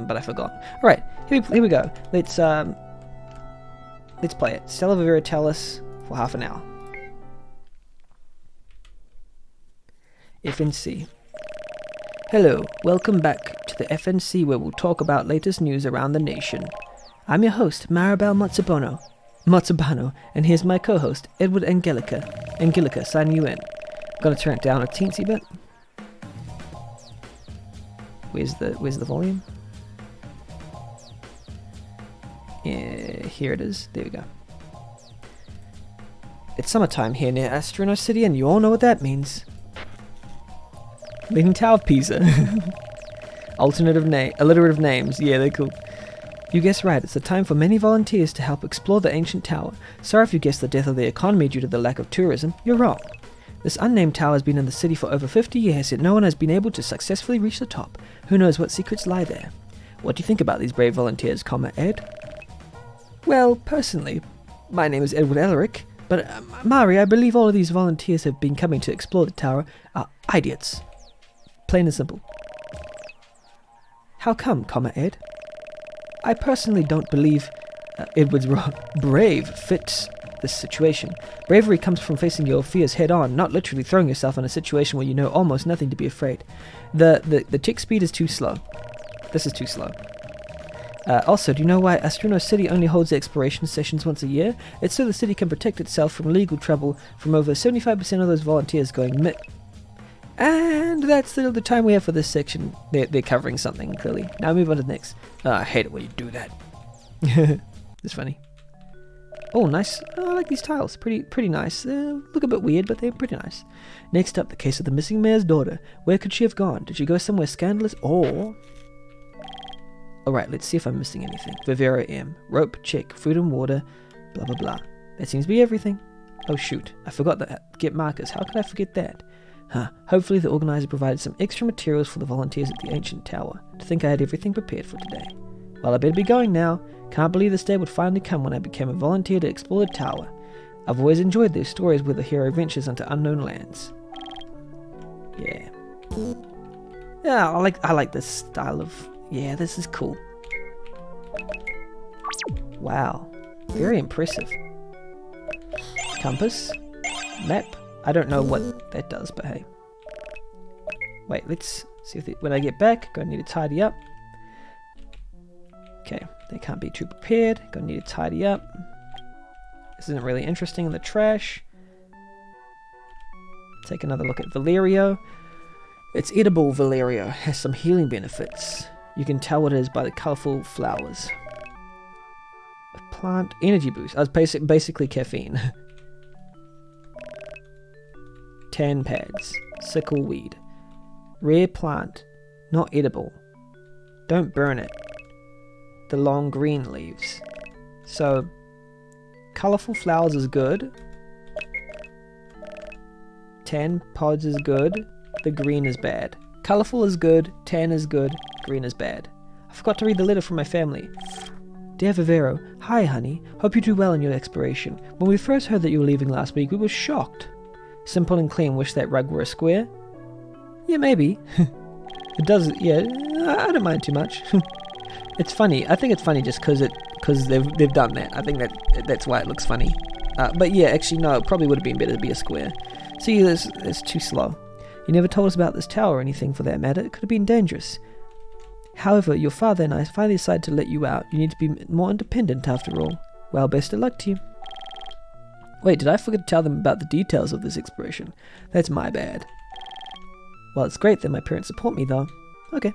but I forgot. Alright, here we go. Let's play it. Stella Viverra Tellus for half an hour. FNC. Hello, welcome back to the FNC where we'll talk about latest news around the nation. I'm your host, Maribel Matsubano, and here's my co-host, Edward Angelica, signing you in. Gotta turn it down a teensy bit. Where's the volume? Yeah, here it is. There we go. It's summertime here near Astrono City, and you all know what that means. Leaning Tower of Pisa. Alliterative names. Yeah, they're cool. You guessed right, it's the time for many volunteers to help explore the ancient tower. Sorry if you guessed the death of the economy due to the lack of tourism. You're wrong. This unnamed tower has been in the city for over 50 years, yet no one has been able to successfully reach the top. Who knows what secrets lie there? What do you think about these brave volunteers, Ed? Well, personally, my name is Edward Ellerick, but Mari, I believe all of these volunteers have been coming to explore the tower are idiots. Plain and simple. How come, Ed? I personally don't believe Edward's brave fits this situation. Bravery comes from facing your fears head on, not literally throwing yourself in a situation where you know almost nothing to be afraid. The tick speed is too slow. This is too slow. Also, do you know why Astrono City only holds the exploration sessions once a year? It's so the city can protect itself from legal trouble from over 75% of those volunteers going And that's the time we have for this section. They're covering something, clearly. Now move on to the next. I hate it when you do that. It's funny. Oh, nice. Oh, I like these tiles. Pretty nice. Look a bit weird, but they're pretty nice. Next up, the case of the missing mayor's daughter. Where could she have gone? Did she go somewhere scandalous or... Alright, let's see if I'm missing anything. Viverra M. Rope, check. Food and water. Blah, blah, blah. That seems to be everything. Oh, shoot. I forgot that. Get markers. How could I forget that? Hopefully the organizer provided some extra materials for the volunteers at the ancient tower. To think I had everything prepared for today. Well, I better be going now. Can't believe this day would finally come when I became a volunteer to explore the tower. I've always enjoyed those stories where the hero ventures into unknown lands. Yeah. Yeah, I like this style of... Yeah, this is cool. Wow. Very impressive. Compass. Map. I don't know what that does, but hey. Wait, let's see if when I get back, gonna need to tidy up. Okay, they can't be too prepared. Gonna need to tidy up. This isn't really interesting in the trash. Take another look at Valerio. It's edible Valerio. Has some healing benefits. You can tell what it is by the colourful flowers. Plant energy boost. That's basically caffeine. Tan pads. Sickle weed. Rare plant. Not edible. Don't burn it. The long green leaves. So, colourful flowers is good. Tan pods is good. The green is bad. Colourful is good. Tan is good. Green is bad. I forgot to read the letter from my family. Dear Vivero, hi honey. Hope you do well in your exploration. When we first heard that you were leaving last week, we were shocked. Simple and clean. Wish that rug were a square. Yeah, maybe. It does. Yeah, I don't mind too much. It's funny. I think it's funny just because they've done that. I think that's why it looks funny. But yeah, actually no. It probably would have been better to be a square. See, it's too slow. You never told us about this tower or anything for that matter. It could have been dangerous. However, your father and I finally decided to let you out. You need to be more independent after all. Well, best of luck to you. Wait, did I forget to tell them about the details of this exploration? That's my bad. Well, it's great that my parents support me, though. Okay.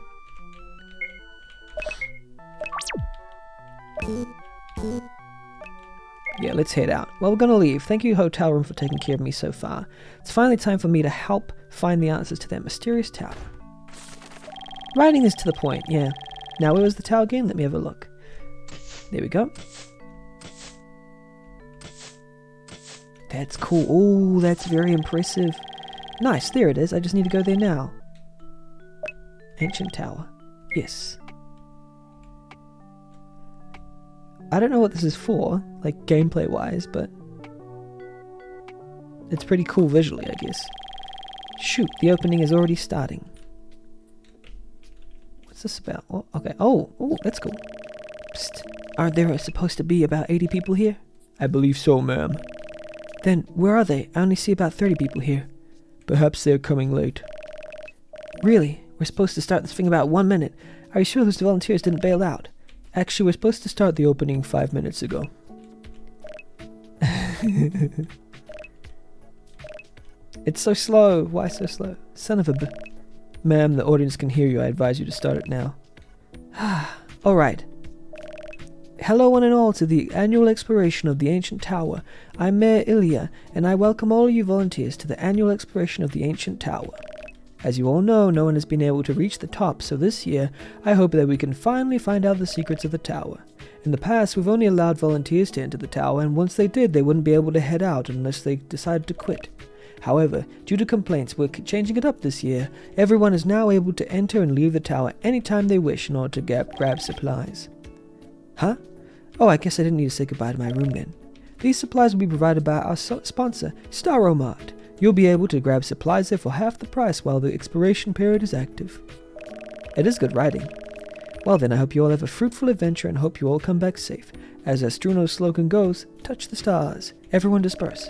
Yeah, let's head out. Well, we're gonna leave. Thank you, hotel room, for taking care of me so far. It's finally time for me to help find the answers to that mysterious tower. Writing is to the point, yeah. Now, where was the tower again? Let me have a look. There we go. That's cool. Oh, that's very impressive. Nice, there it is. I just need to go there now. Ancient tower. Yes. I don't know what this is for, like gameplay-wise, but it's pretty cool visually, I guess. Shoot, the opening is already starting. What's this about? Oh, okay. Oh, that's cool. Psst. Aren't there supposed to be about 80 people here? I believe so, ma'am. Then, where are they? I only see about 30 people here. Perhaps they're coming late. Really? We're supposed to start this thing about 1 minute. Are you sure those volunteers didn't bail out? Actually, we're supposed to start the opening 5 minutes ago. It's so slow. Why so slow? Son of a Ma'am, the audience can hear you. I advise you to start it now. Alright. Hello one and all to the annual exploration of the ancient tower. I'm Mayor Ilya, and I welcome all of you volunteers to the annual exploration of the ancient tower. As you all know, no one has been able to reach the top, so this year, I hope that we can finally find out the secrets of the tower. In the past, we've only allowed volunteers to enter the tower, and once they did, they wouldn't be able to head out unless they decided to quit. However, due to complaints, we're changing it up this year. Everyone is now able to enter and leave the tower anytime they wish in order to grab supplies. Huh? Oh, I guess I didn't need to say goodbye to my room then. These supplies will be provided by our sponsor, Staromart. You'll be able to grab supplies there for half the price while the expiration period is active. It is good writing. Well then, I hope you all have a fruitful adventure and hope you all come back safe. As Struno's slogan goes, touch the stars. Everyone disperse.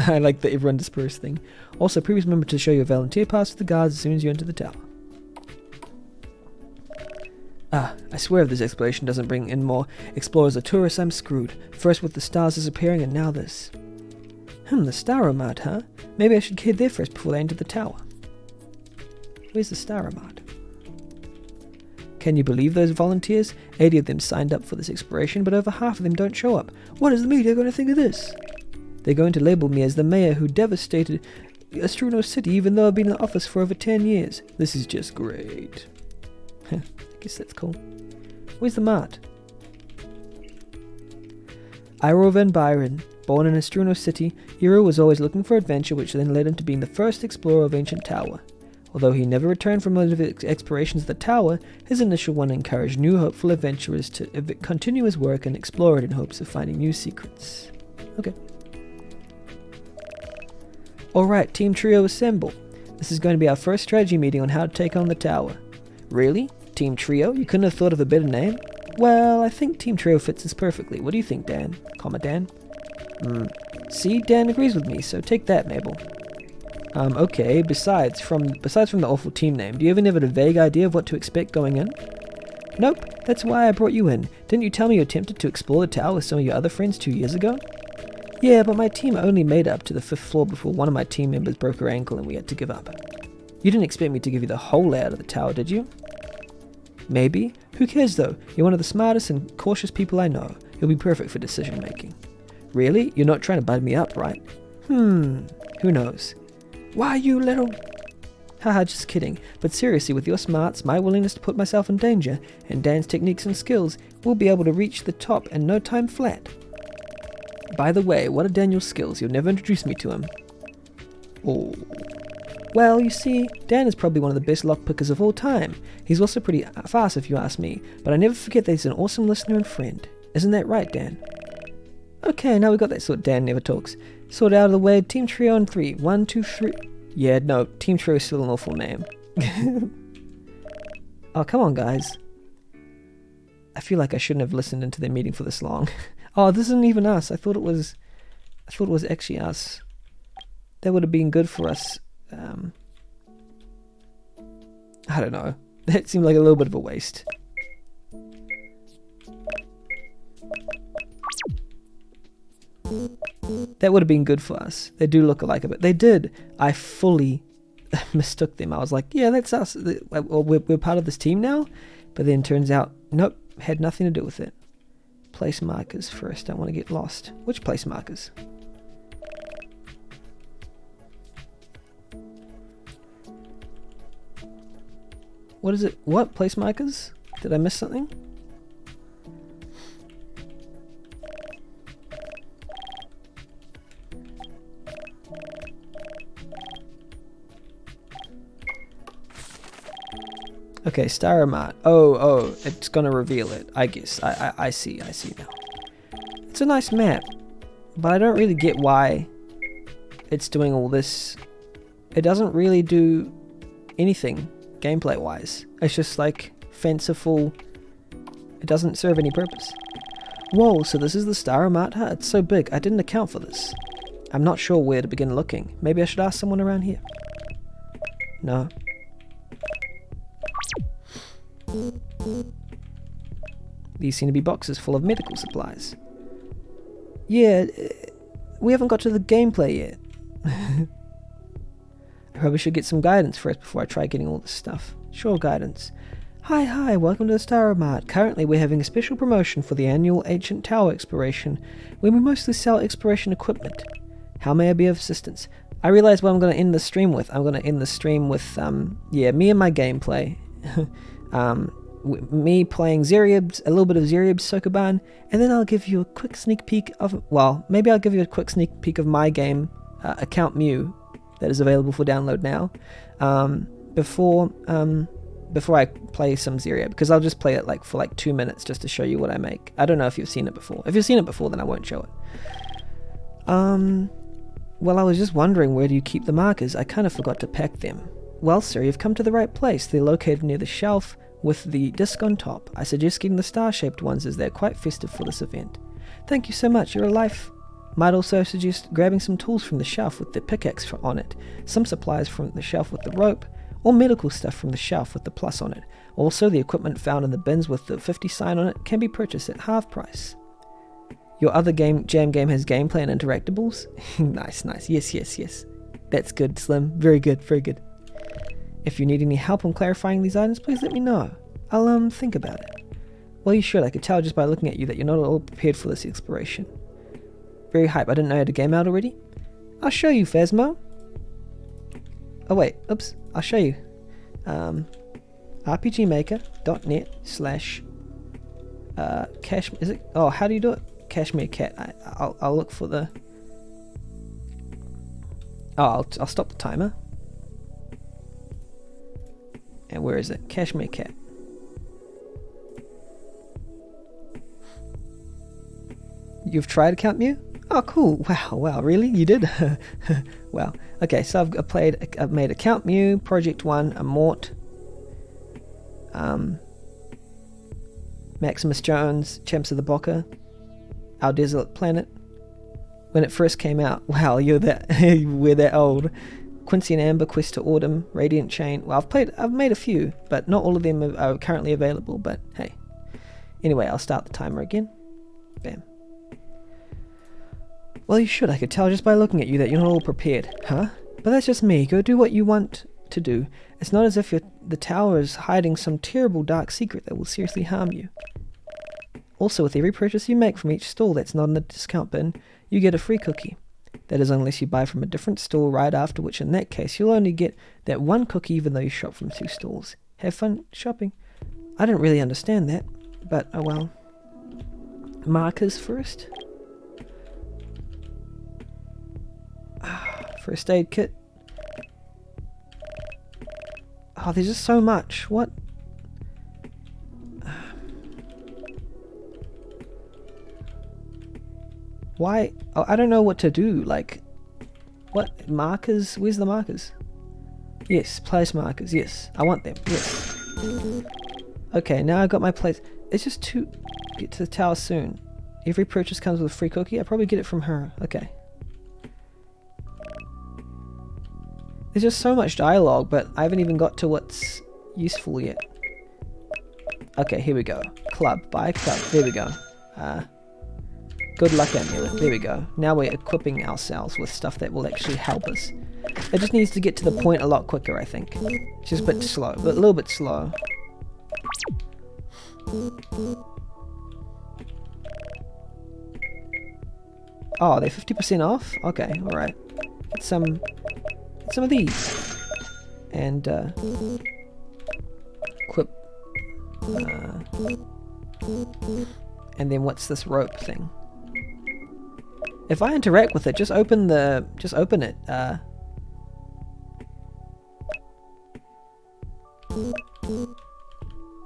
I like the everyone disperse thing. Also, please remember to show your volunteer pass to the guards as soon as you enter the tower. I swear if this exploration doesn't bring in more explorers or tourists, I'm screwed. First with the stars disappearing and now this. The Staromat, huh? Maybe I should head there first before I enter the tower. Where's the Staromat? Can you believe those volunteers? 80 of them signed up for this exploration, but over half of them don't show up. What is the media going to think of this? They're going to label me as the mayor who devastated Astruno City even though I've been in the office for over 10 years. This is just great. I guess that's cool. Where's the mart? Iro Van Byron. Born in Astruno City, Iro was always looking for adventure, which then led him to being the first explorer of Ancient Tower. Although he never returned from one of his explorations of the tower, his initial one encouraged new hopeful adventurers to continue his work and explore it in hopes of finding new secrets. Okay. Alright, Team Trio assemble. This is going to be our first strategy meeting on how to take on the tower. Really? Team Trio? You couldn't have thought of a better name? Well, I think Team Trio fits us perfectly. What do you think, Dan? Dan? See, Dan agrees with me, so take that, Mabel. Okay, besides from the awful team name, do you even have a vague idea of what to expect going in? Nope, that's why I brought you in. Didn't you tell me you attempted to explore the tower with some of your other friends 2 years ago? Yeah, but my team only made it up to the 5th floor before one of my team members broke her ankle and we had to give up. You didn't expect me to give you the whole layout of the tower, did you? Maybe. Who cares though? You're one of the smartest and cautious people I know. You'll be perfect for decision making. Really? You're not trying to bud me up, right? Who knows? Why, you little... Haha, just kidding. But seriously, with your smarts, my willingness to put myself in danger, and Dan's techniques and skills, we'll be able to reach the top in no time flat. By the way, what are Daniel's skills? You'll never introduce me to him. Oh. Well, you see, Dan is probably one of the best lockpickers of all time. He's also pretty fast if you ask me, but I never forget that he's an awesome listener and friend. Isn't that right, Dan? Okay, now we got that sort. Dan never talks. Sort out of the way. Team Trio on 3. 1, 2, 3. Yeah, no. Team Trio is still an awful name. Oh, come on, guys. I feel like I shouldn't have listened into their meeting for this long. Oh, this isn't even us. I thought it was actually us. That would have been good for us. I don't know. That seemed like a little bit of a waste. That would have been good for us. They do look alike a bit. They did. I fully mistook them. I was like, yeah, that's us. We're part of this team now. But then turns out, nope, had nothing to do with it. Place markers first. Don't want to get lost. Which place markers? What is it? What? Place markers? Did I miss something? Okay, Staromat. Oh, it's gonna reveal it. I guess. I see now. It's a nice map, but I don't really get why it's doing all this. It doesn't really do anything gameplay-wise. It's just like fanciful. It doesn't serve any purpose. Whoa, so this is the Star of Martha? It's so big, I didn't account for this. I'm not sure where to begin looking. Maybe I should ask someone around here. No. These seem to be boxes full of medical supplies. Yeah, we haven't got to the gameplay yet. I probably should get some guidance first before I try getting all this stuff. Sure, guidance. Hi, welcome to the Star of Mart. Currently, we're having a special promotion for the annual Ancient Tower Exploration, where we mostly sell exploration equipment. How may I be of assistance? I realize what I'm going to end the stream with. I'm going to end the stream with, me and my gameplay. Me playing Zeriab's, a little bit of Zeriab's Sokoban, and then I'll give you a quick sneak peek of, maybe I'll give you a quick sneak peek of my game, Account Mew, that is available for download now, before I play some Zeriab, because I'll just play it for 2 minutes just to show you what I make. I don't know if you've seen it before. If you've seen it before, then I won't show it. Well, I was just wondering, where do you keep the markers? I kind of forgot to pack them. Well, sir, you've come to the right place. They're located near the shelf with the disc on top. I suggest getting the star-shaped ones, as they're quite festive for this event. Thank you so much, you're a life. Might also suggest grabbing some tools from the shelf with the pickaxe on it, some supplies from the shelf with the rope, or medical stuff from the shelf with the plus on it. Also, the equipment found in the bins with the 50 sign on it can be purchased at half price. Your other jam game has gameplay and interactables? Nice. Yes. That's good, Slim. Very good. If you need any help on clarifying these items, please let me know. I'll think about it. Well, you should. I could tell just by looking at you that you're not at all prepared for this exploration. Very hype. I didn't know you had a game out already. I'll show you, Phasmo. Oh wait, oops. I'll show you. rpgmaker.net/cash. Is it? Oh, how do you do it? Cashmere Cat. I'll look for the. Oh, I'll stop the timer. And where is it? Cashmere Cat. You've tried Account Mew? Oh, cool. Wow, really? You did? Wow. Okay, so I've made Account Mew, Project 1, Amort, Maximus Jones, Champs of the Boca, Our Desolate Planet. When it first came out, wow, we're that old. Quincy and Amber, Quest to Autumn, Radiant Chain. Well, I've made a few, but not all of them are currently available, but hey. Anyway, I'll start the timer again. Bam. Well, you should. I could tell just by looking at you that you're not all prepared. Huh? But that's just me. Go do what you want to do. It's not as if the tower is hiding some terrible dark secret that will seriously harm you. Also, with every purchase you make from each stall that's not in the discount bin, you get a free cookie. That is unless you buy from a different stall right after, which in that case you'll only get that one cookie even though you shop from 2 stalls. Have fun shopping. I didn't really understand that, but oh well. Markers first. First aid kit. Oh, there's just so much. What? Why? Oh, I don't know what to do. What? Markers? Where's the markers? Yes, place markers. Yes, I want them. Yes. Okay, now I got my place. It's just to get to the tower soon. Every purchase comes with a free cookie. I probably get it from her. Okay. There's just so much dialogue, but I haven't even got to what's useful yet. Okay, here we go. Club. Buy a club. There we go. Good luck amulet. There we go. Now we're equipping ourselves with stuff that will actually help us. It just needs to get to the point a lot quicker, I think. It's just a bit slow, but a little bit slow. Oh, they're 50% off? Okay, alright. Get some of these. And, equip. And then what's this rope thing? If I interact with it, just open it.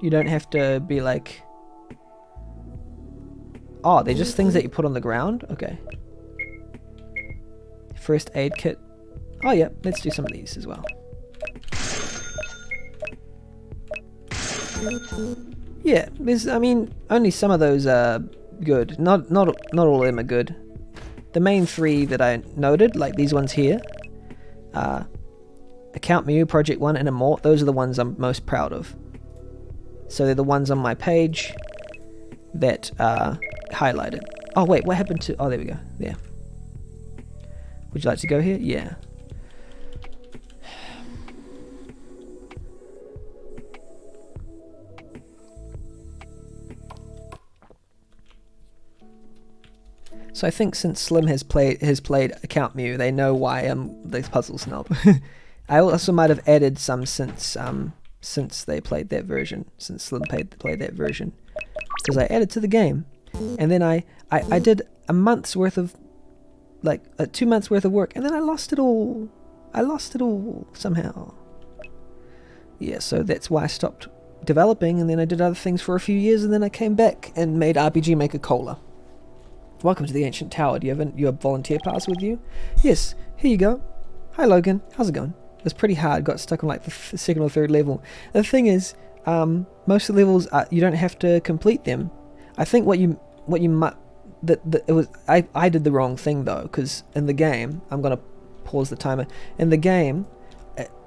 You don't have to be like... Oh, they're just things that you put on the ground? Okay. First aid kit. Oh yeah, let's do some of these as well. Yeah, I mean, only some of those are good. Not all of them are good. The main 3 that I noted, like these ones here, Account Mew, Project 1, and Immort, those are the ones I'm most proud of. So they're the ones on my page that are highlighted. Oh wait, what happened to... Oh, there we go. There. Would you like to go here? Yeah. So I think since Slim has played Account Mew, they know why I'm the puzzle snob. I also might have added some since they played that version, since Slim played that version, because I added to the game, and then I did a month's worth of, like 2 months worth of work, and then I lost it all. I lost it all somehow. Yeah, so that's why I stopped developing, and then I did other things for a few years, and then I came back and made RPG Maker Cola. Welcome to the Ancient Tower. Do you have your volunteer pass with you? Yes, here you go. Hi Logan, how's it going? It was pretty hard, got stuck on like the 2nd or 3rd level. The thing is, most of the levels, you don't have to complete them. I think what you might, I did the wrong thing though, because in the game, I'm going to pause the timer, in the game,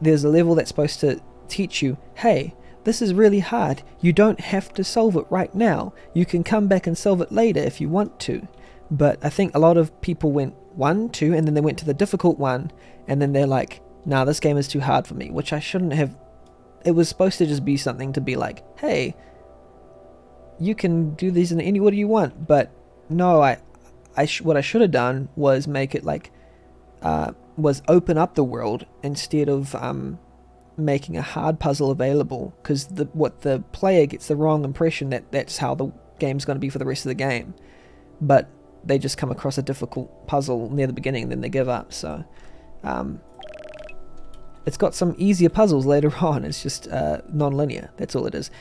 there's a level that's supposed to teach you, hey, this is really hard, you don't have to solve it right now, you can come back and solve it later if you want to. But I think a lot of people went 1, 2, and then they went to the difficult one, and then they're like, nah, this game is too hard for me, which I shouldn't have. It was supposed to just be something to be like, hey, you can do these in any order you want. But no, what I should have done was make it like, was open up the world instead of making a hard puzzle available, because what the player gets the wrong impression that that's how the game's going to be for the rest of the game. But they just come across a difficult puzzle near the beginning and then they give up. So it's got some easier puzzles later on. It's just non-linear, that's all it is.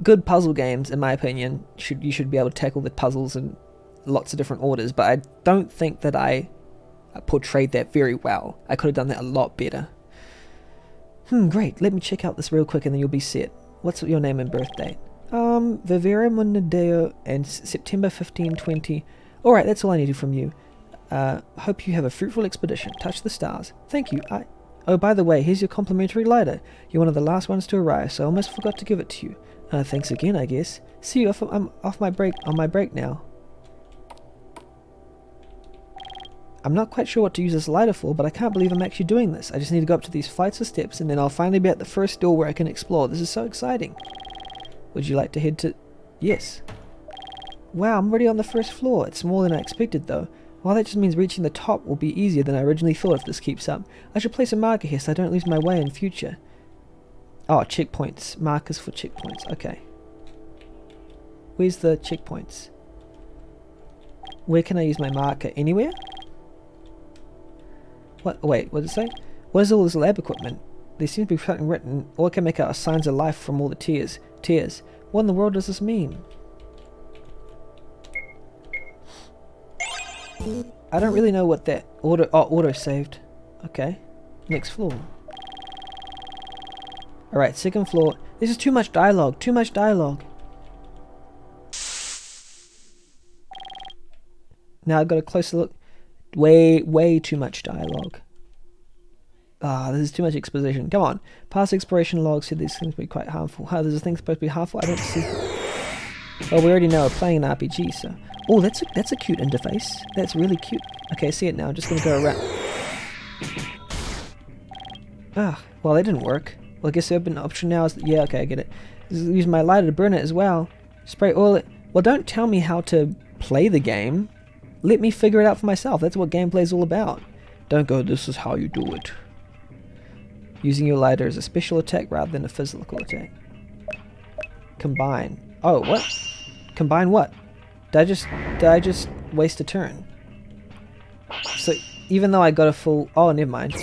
Good puzzle games, in my opinion, you should be able to tackle the puzzles in lots of different orders, but I don't think that I portrayed that very well. I could have done that a lot better. Great, let me check out this real quick and then you'll be set. What's your name and birth date? Viverra Monadeo and September 1520. Alright, that's all I needed from you. Hope you have a fruitful expedition. Touch the stars. Thank you. Oh, by the way, here's your complimentary lighter. You're one of the last ones to arrive, so I almost forgot to give it to you. Thanks again, I guess. See you I'm on my break now. I'm not quite sure what to use this lighter for, but I can't believe I'm actually doing this. I just need to go up to these flights of steps, and then I'll finally be at the first door where I can explore. This is so exciting. Would you like to head to... Yes. Wow, I'm already on the first floor. It's more than I expected, though. Well, that just means reaching the top will be easier than I originally thought if this keeps up. I should place a marker here so I don't lose my way in future. Oh, checkpoints. Markers for checkpoints. Okay. Where's the checkpoints? Where can I use my marker? Anywhere? What? Wait, what did it say? What is all this lab equipment? There seems to be something written. All I can make out are signs of life from all the tears. What in the world does this mean? I don't really know what that auto saved. Okay. Next floor. Alright, 2nd floor. This is too much dialogue. Too much dialogue. Now I've got a closer look. Way too much dialogue. This is too much exposition. Come on. Past exploration logs said these things will be quite harmful. There's a thing supposed to be harmful? I don't see. Well, we already know we're playing an RPG, so... Oh, that's a cute interface. That's really cute. Okay, I see it now. I'm just going to go around. Well, that didn't work. Well, I guess the open option now is... Yeah, okay, I get it. Use my lighter to burn it as well. Spray oil it. Well, don't tell me how to play the game. Let me figure it out for myself. That's what gameplay is all about. Don't go, this is how you do it. Using your lighter as a special attack rather than a physical attack. Combine. Oh, what? Combine what? Did I just waste a turn? So, even though I got a full... Oh, never mind.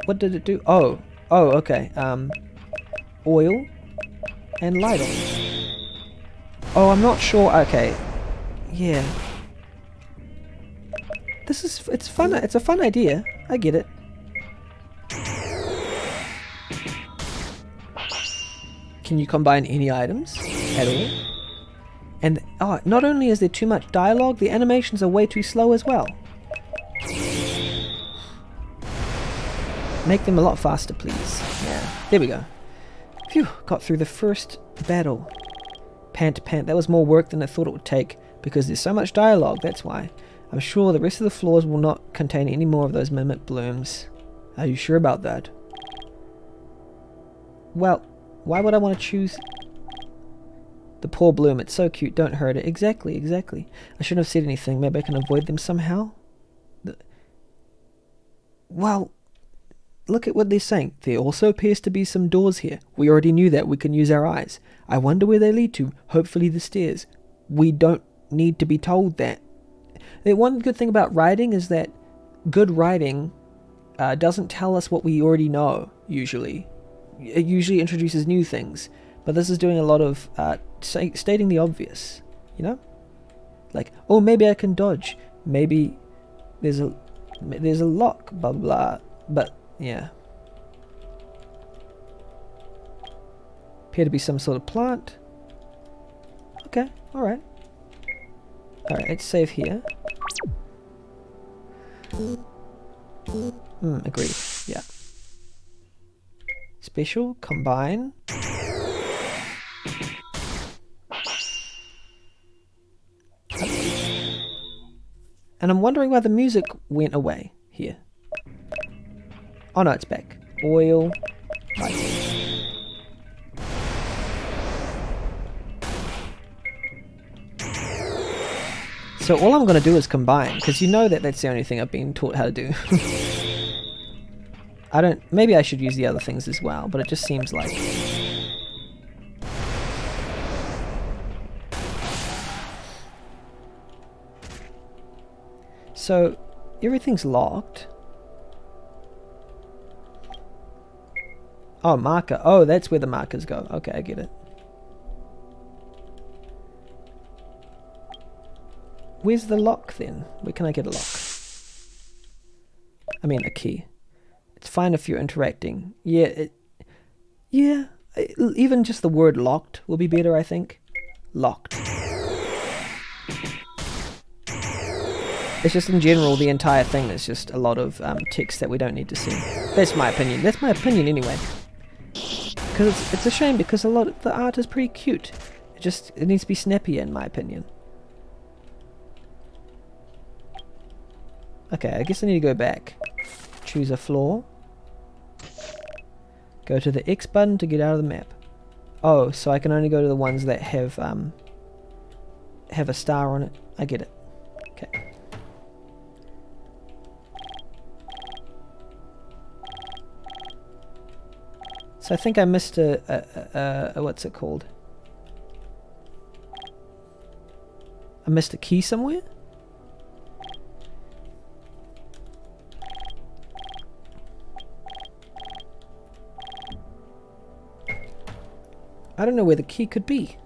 What did it do? Oh, okay. Oil and light on. Oh, I'm not sure. Okay. Yeah. It's fun. It's a fun idea. I get it. Can you combine any items at all? And not only is there too much dialogue, the animations are way too slow as well. Make them a lot faster, please. Yeah, there we go. Phew, got through the first battle. Pant, pant. That was more work than I thought it would take, because there's so much dialogue, that's why. I'm sure the rest of the floors will not contain any more of those mimic blooms. Are you sure about that? Well, why would I want to choose the poor bloom? It's so cute, don't hurt it. Exactly, exactly. I shouldn't have said anything. Maybe I can avoid them somehow? Well, look at what they're saying. There also appears to be some doors here. We already knew that. We can use our eyes. I wonder where they lead to. Hopefully the stairs. We don't need to be told that. The one good thing about writing is that good writing doesn't tell us what we already know, usually. It usually introduces new things. But this is doing a lot of stating the obvious, you know? Like, oh, maybe I can dodge. Maybe there's a lock, blah, blah, blah. But, yeah. Appear to be some sort of plant. Okay, alright. Alright, let's save here. Agreed. Yeah. Special, combine. And I'm wondering why the music went away here. Oh no, it's back. Oil. Light. So all I'm going to do is combine, because you know that that's the only thing I've been taught how to do. Maybe I should use the other things as well, but it just seems like... So, everything's locked. Oh, marker. Oh, that's where the markers go. Okay, I get it. Where's the lock then? Where can I get a lock? I mean, a key. It's fine if you're interacting. Yeah, even just the word locked will be better, I think. Locked. It's just in general, the entire thing is just a lot of text that we don't need to see. That's my opinion. That's my opinion anyway. Because it's a shame, because a lot of the art is pretty cute. It needs to be snappier in my opinion. Okay, I guess I need to go back. Choose a floor. Go to the X button to get out of the map. Oh, so I can only go to the ones that have a star on it. I get it. Okay. So I think I missed a what's it called? I missed a key somewhere? I don't know where the key could be.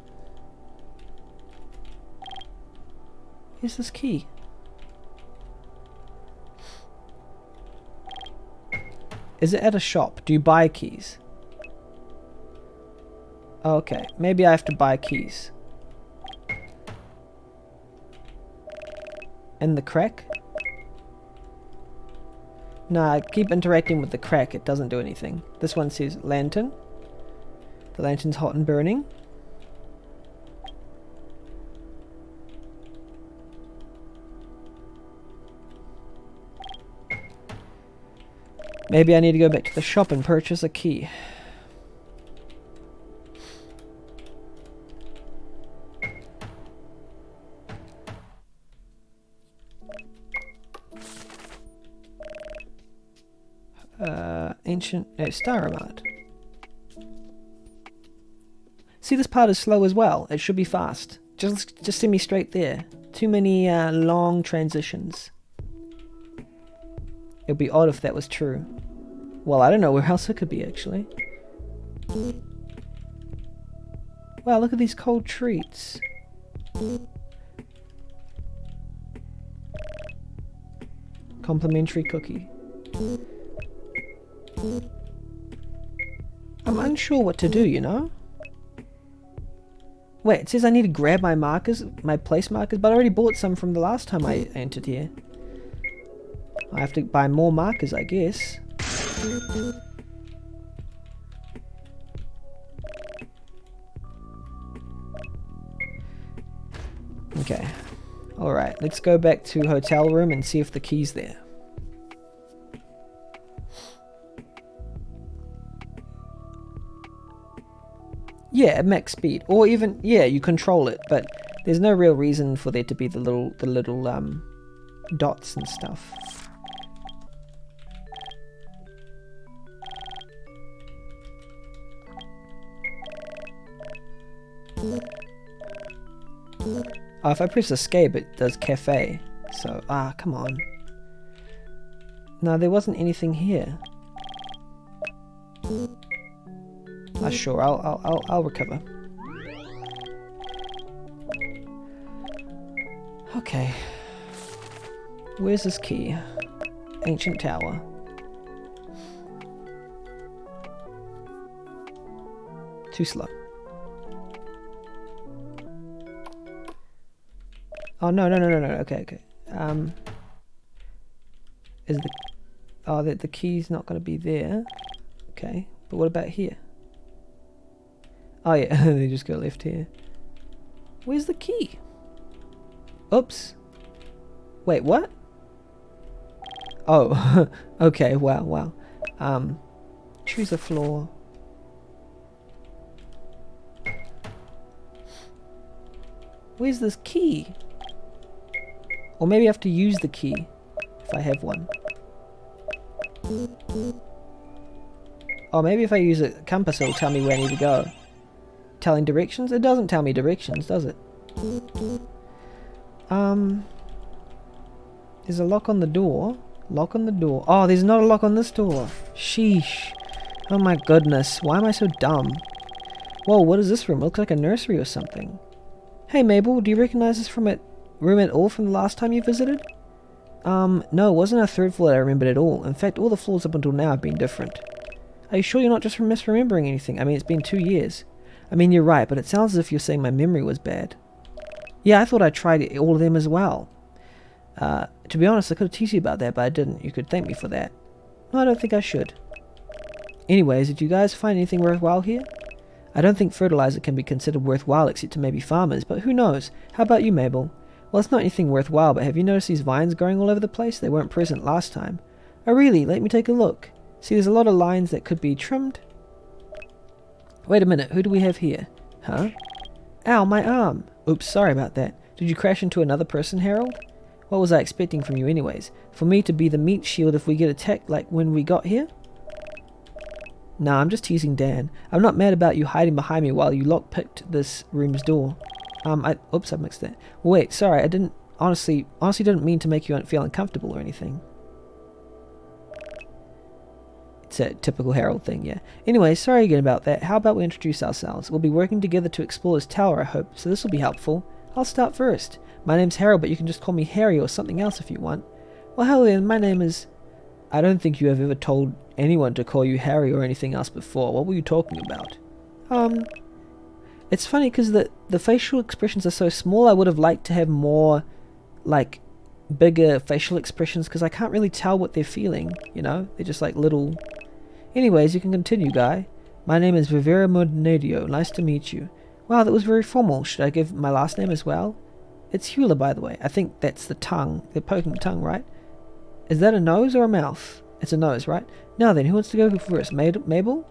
Here's this key. Is it at a shop? Do you buy keys? Okay, maybe I have to buy keys. And the crack? Nah, I keep interacting with the crack, it doesn't do anything. This one says lantern. The lantern's hot and burning. Maybe I need to go back to the shop and purchase a key. Ancient... No, Staromat. See, this part is slow as well. It should be fast. Just send me straight there. Too many long transitions. It would be odd if that was true. Well, I don't know where else it could be, actually. Wow, look at these cold treats. Complimentary cookie. I'm unsure what to do, you know? Wait, it says I need to grab my markers, my place markers, but I already bought some from the last time I entered here. I have to buy more markers, I guess. Okay. Alright, let's go back to hotel room and see if the key's there. Yeah, at max speed. Or even, yeah, you control it, but there's no real reason for there to be the little dots and stuff. Oh, if I press escape, it does cafe. So, come on. No, there wasn't anything here. Sure, I'll recover. Okay. Where's this key? Ancient tower. Too slow. Oh, no. Okay. Is the... Oh, the key's not going to be there. Okay, but what about here? Oh, yeah, they just go left here. Where's the key? Oops. Wait, what? Oh, okay, wow. Choose a floor. Where's this key? Or maybe I have to use the key, if I have one. Oh, maybe if I use a compass it'll tell me where I need to go. Telling directions? It doesn't tell me directions, does it? There's a lock on the door. Lock on the door. Oh, there's not a lock on this door. Sheesh. Oh my goodness. Why am I so dumb? Whoa, what is this room? It looks like a nursery or something. Hey Mabel, do you recognize this from room at all from the last time you visited? No, it wasn't a third floor that I remembered at all. In fact, all the floors up until now have been different. Are you sure you're not just misremembering anything? I mean, it's been 2 years. I mean, you're right, but it sounds as if you're saying my memory was bad. Yeah, I thought I tried all of them as well. To be honest, I could have teased you about that, but I didn't. You could thank me for that. No, I don't think I should. Anyways, did you guys find anything worthwhile here? I don't think fertilizer can be considered worthwhile except to maybe farmers, but who knows? How about you, Mabel? Well, it's not anything worthwhile, but have you noticed these vines growing all over the place? They weren't present last time. Oh really? Let me take a look. See, there's a lot of lines that could be trimmed. Wait a minute, who do we have here? Huh? Ow, my arm! Oops, sorry about that. Did you crash into another person, Harold? What was I expecting from you anyways? For me to be the meat shield if we get attacked like when we got here? Nah, I'm just teasing Dan. I'm not mad about you hiding behind me while you lockpicked this room's door. Oops, I mixed that. Wait, sorry, I didn't... Honestly didn't mean to make you feel uncomfortable or anything. It's a typical Harold thing, yeah. Anyway, sorry again about that. How about we introduce ourselves? We'll be working together to explore this tower, I hope, so this will be helpful. I'll start first. My name's Harold, but you can just call me Harry or something else if you want. Well, hell then, my name is... I don't think you have ever told anyone to call you Harry or anything else before. What were you talking about? It's funny because the facial expressions are so small. I would have liked to have more, like, bigger facial expressions because I can't really tell what they're feeling, you know? They're just like little... Anyways, you can continue, guy. My name is Viverra Tellus. Nice to meet you. Wow, that was very formal. Should I give my last name as well? It's Hula, by the way. I think that's the tongue. They're poking the tongue, right? Is that a nose or a mouth? It's a nose, right? Now then, who wants to go first? Mabel?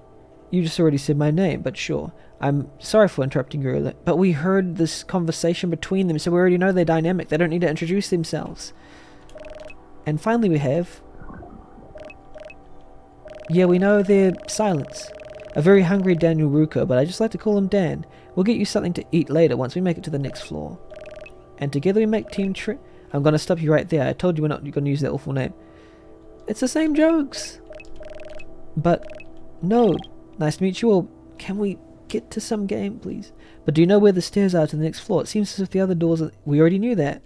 You just already said my name, but sure. I'm sorry for interrupting you earlier, but we heard this conversation between them, so we already know their dynamic. They don't need to introduce themselves. And finally we have... Yeah, we know their silence. A very hungry Daniel Ruko, but I just like to call him Dan. We'll get you something to eat later once we make it to the next floor. And together we make Team Tri... I'm going to stop you right there. I told you we're not going to use that awful name. It's the same jokes. But, no. Nice to meet you all. Can we get to some game, please? But do you know where the stairs are to the next floor? It seems as if the other doors are... We already knew that.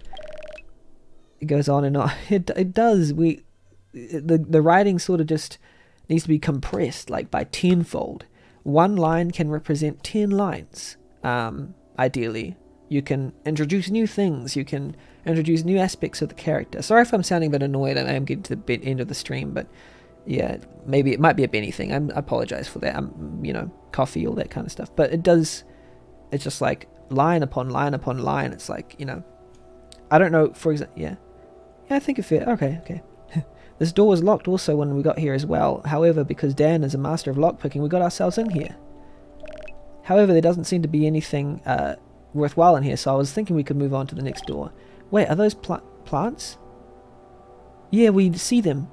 It goes on and on. It does. The writing sort of just needs to be compressed, like by tenfold. One line can represent 10 lines. ideally. You can introduce new things, you can introduce new aspects of the character. Sorry if I'm sounding a bit annoyed, I am getting to the end of the stream, but yeah, maybe it might be a Benny thing. I apologize for that. Coffee, all that kind of stuff. But it's just like line upon line upon line. It's like, I don't know, for example, yeah, I think of it. Okay. This door was locked also when we got here as well. However, because Dan is a master of lockpicking, we got ourselves in here. However, there doesn't seem to be anything worthwhile in here, so I was thinking we could move on to the next door. Wait, are those plants? Yeah, we see them.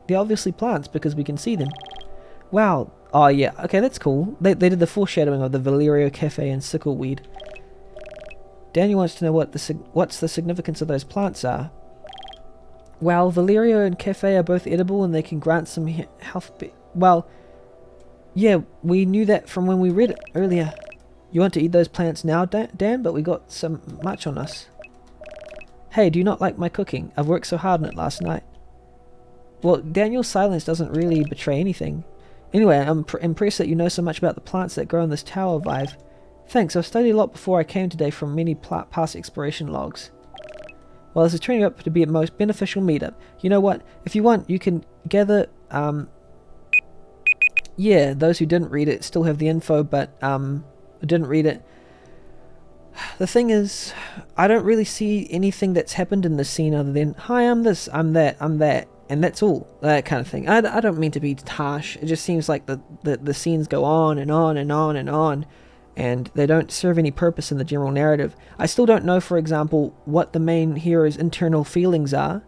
They're obviously plants because we can see them. Wow. Oh yeah, okay, that's cool. They did the foreshadowing of the Valerio Cafe and sickleweed. Daniel wants to know what's the significance of those plants are. Well, Valerio and Cafe are both edible and they can grant some health. Well, yeah, we knew that from when we read it earlier. You want to eat those plants now, Dan? But we got some much on us. Hey, do you not like my cooking? I've worked so hard on it last night. Well, Daniel's silence doesn't really betray anything. Anyway, I'm impressed that you know so much about the plants that grow in this tower, Vive. Thanks, I've studied a lot before I came today from many past exploration logs. Well, this is turning up to be a most beneficial meetup. You know what? If you want, you can gather, yeah, those who didn't read it still have the info, but, didn't read it. The thing is, I don't really see anything that's happened in this scene other than, hi, I'm this, I'm that, and that's all. That kind of thing. I don't mean to be harsh. It just seems like the scenes go on and on and on and on, and they don't serve any purpose in the general narrative. I still don't know, for example, what the main hero's internal feelings are.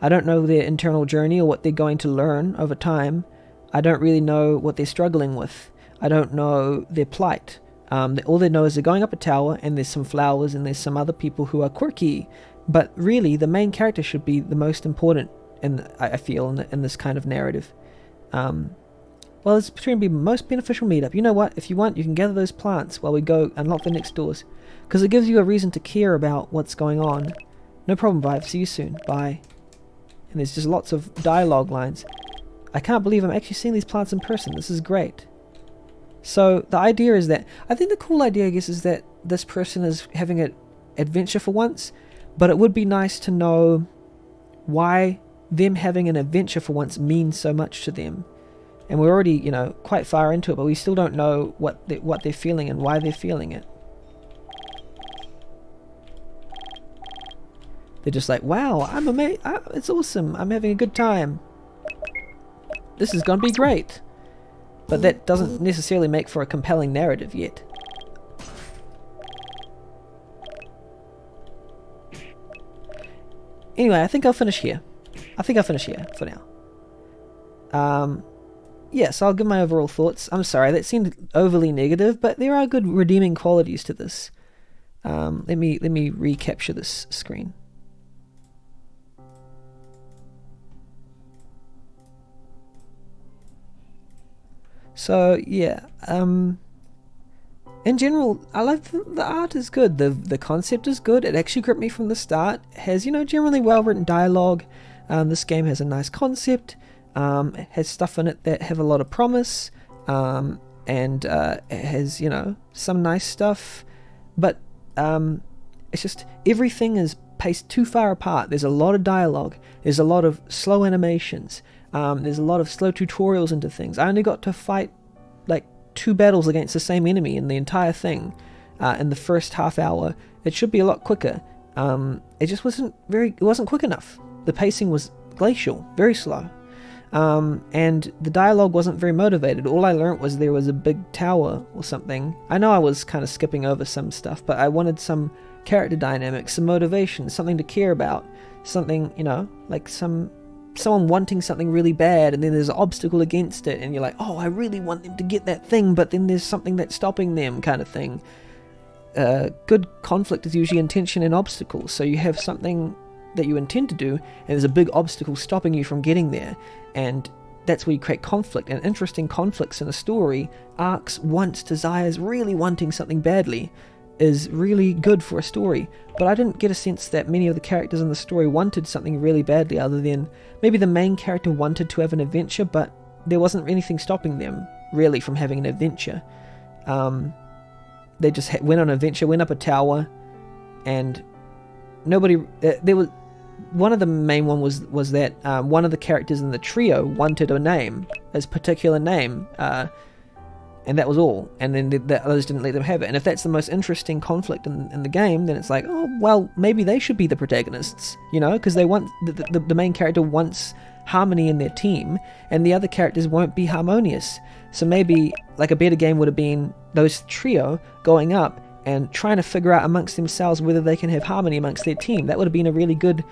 I don't know their internal journey or what they're going to learn over time. I don't really know what they're struggling with. I don't know their plight. All they know is they're going up a tower and there's some flowers and there's some other people who are quirky. But really, the main character should be the most important, I feel, in this kind of narrative. Well, it's going to be the most beneficial meetup. You know what? If you want, you can gather those plants while we go unlock the next doors. Because it gives you a reason to care about what's going on. No problem, Vive. See you soon. Bye. And there's just lots of dialogue lines. I can't believe I'm actually seeing these plants in person. This is great. So the idea is that, I think the cool idea, I guess, is that this person is having an adventure for once. But it would be nice to know why them having an adventure for once means so much to them. And we're already, quite far into it, but we still don't know what they're feeling and why they're feeling it. They're just like, wow, I'm amazed. It's awesome. I'm having a good time. This is going to be great. But that doesn't necessarily make for a compelling narrative yet. Anyway, I think I'll finish here. For now. Yes, I'll give my overall thoughts. I'm sorry, that seemed overly negative, but there are good redeeming qualities to this. Let me recapture this screen. So yeah, in general, I like the art is good. The concept is good. It actually gripped me from the start. It has generally well written dialogue. This game has a nice concept. It has stuff in it that have a lot of promise, and it has some nice stuff, but it's just everything is paced too far apart. There's a lot of dialogue. There's a lot of slow animations. There's a lot of slow tutorials into things. I only got to fight like 2 battles against the same enemy in the entire thing in the first half hour. It should be a lot quicker. It just wasn't quick enough. The pacing was glacial, very slow. And the dialogue wasn't very motivated. All I learnt was there was a big tower or something. I know I was kind of skipping over some stuff, but I wanted some character dynamics, some motivation, something to care about, something, like someone wanting something really bad, and then there's an obstacle against it, and you're like, oh, I really want them to get that thing, but then there's something that's stopping them, kind of thing. Good conflict is usually intention and obstacles, so you have something that you intend to do, and there's a big obstacle stopping you from getting there, and that's where you create conflict, and interesting conflicts in a story, arcs, wants, desires, really wanting something badly, is really good for a story. But I didn't get a sense that many of the characters in the story wanted something really badly, other than maybe the main character wanted to have an adventure, but there wasn't anything stopping them really from having an adventure. they just went on an adventure, went up a tower, and nobody. There was one of the main one was that one of the characters in the trio wanted a name, his particular name, and that was all. And then the others didn't let them have it. And if that's the most interesting conflict in the game, then it's like, oh well, maybe they should be the protagonists, you know, because they want the main character wants harmony in their team, and the other characters won't be harmonious. So maybe like a better game would have been those trio going up and trying to figure out amongst themselves whether they can have harmony amongst their team. That would have been a really good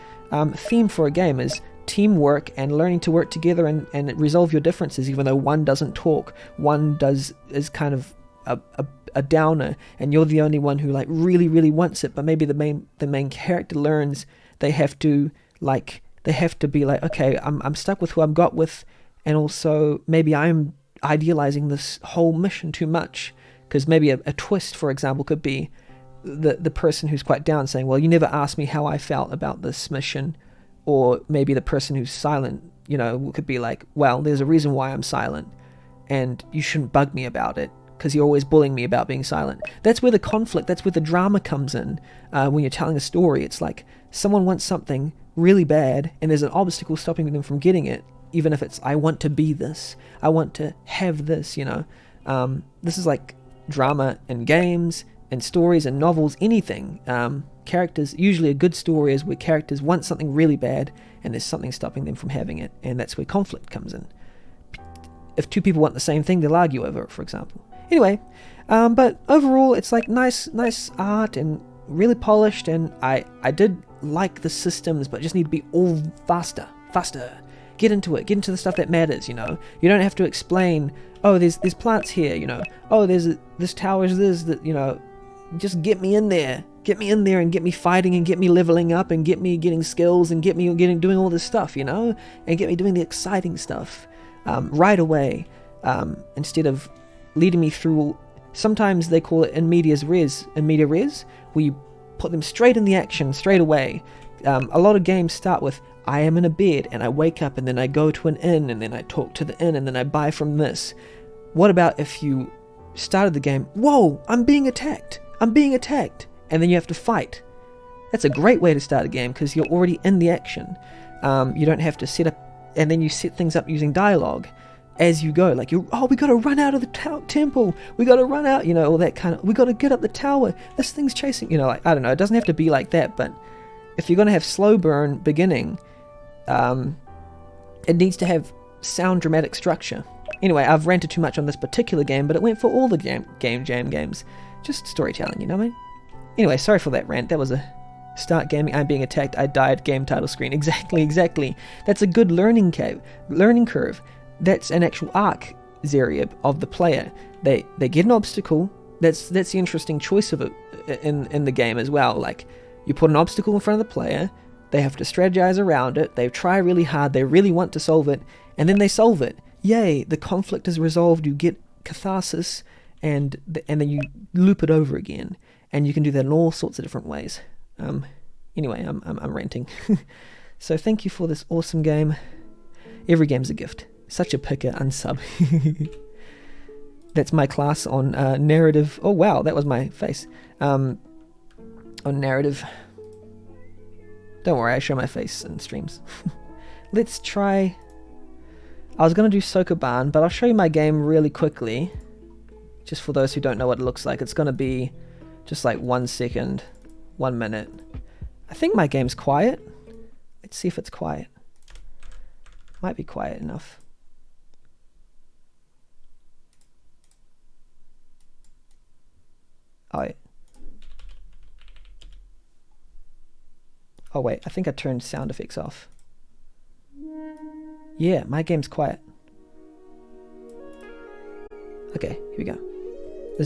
theme for a game, is teamwork and learning to work together and resolve your differences, even though one doesn't talk, one is kind of a downer, and you're the only one who like really wants it. But maybe the main character learns they have to be like, okay, I'm stuck with who I'm got with, and also maybe I'm idealizing this whole mission too much. Because maybe a twist, for example, could be the person who's quite down saying, well, you never asked me how I felt about this mission. Or maybe the person who's silent, you know, could be like, well, there's a reason why I'm silent, and you shouldn't bug me about it, because you're always bullying me about being silent. That's where the conflict, that's where the drama comes in. When you're telling a story, it's like someone wants something really bad, and there's an obstacle stopping them from getting it, even if it's, I want to be this, I want to have this, you know. This is like drama in games and stories and novels, anything. Characters, usually a good story is where characters want something really bad and there's something stopping them from having it, and that's where conflict comes in. If two people want the same thing, they'll argue over it, for example. Anyway, but overall it's like nice art and really polished, and I did like the systems, but just need to be all faster. Get into it, get into the stuff that matters, you know. You don't have to explain, oh, there's plants here, you know. Oh, this tower is this, that, you know. Just get me in there and get me fighting and get me leveling up and get me getting skills and get me doing all this stuff, you know, and get me doing the exciting stuff right away, instead of leading me through. Sometimes they call it in media res, where you put them straight in the action straight away. A lot of games start with, I am in a bed and I wake up and then I go to an inn and then I talk to the inn and then I buy from this. What about if you started the game, whoa, I'm being attacked, and then you have to fight? That's a great way to start a game, because you're already in the action. You don't have to set up, and then you set things up using dialogue as you go. Like, we got to run out of the temple, we got to run out, you know, all that kind of, we got to get up the tower, this thing's chasing, you know, like, I don't know, it doesn't have to be like that, but if you're going to have slow burn beginning, it needs to have sound dramatic structure. Anyway, I've ranted too much on this particular game, but it went for all the game jam games. Just storytelling, you know what I mean? Anyway, sorry for that rant. That was a start gaming, I'm being attacked, I died, game title screen. Exactly. That's a good learning curve. That's an actual arc, Zeriab, of the player. They get an obstacle. That's the interesting choice of it in the game as well. Like, you put an obstacle in front of the player, they have to strategize around it, they try really hard, they really want to solve it, and then they solve it. Yay, the conflict is resolved, you get catharsis, and then you loop it over again, and you can do that in all sorts of different ways. Anyway, I'm ranting. So thank you for this awesome game. Every game's a gift. Such a picker, unsub. That's my class on narrative. Oh wow, that was my face. On narrative. Don't worry, I show my face in streams. Let's try. I was going to do Sokoban, but I'll show you my game really quickly. Just for those who don't know what it looks like. It's going to be just like 1 second, 1 minute. I think my game's quiet. Let's see if it's quiet. Might be quiet enough. Oh wait, I think I turned sound effects off. Yeah, my game's quiet. Okay, here we go.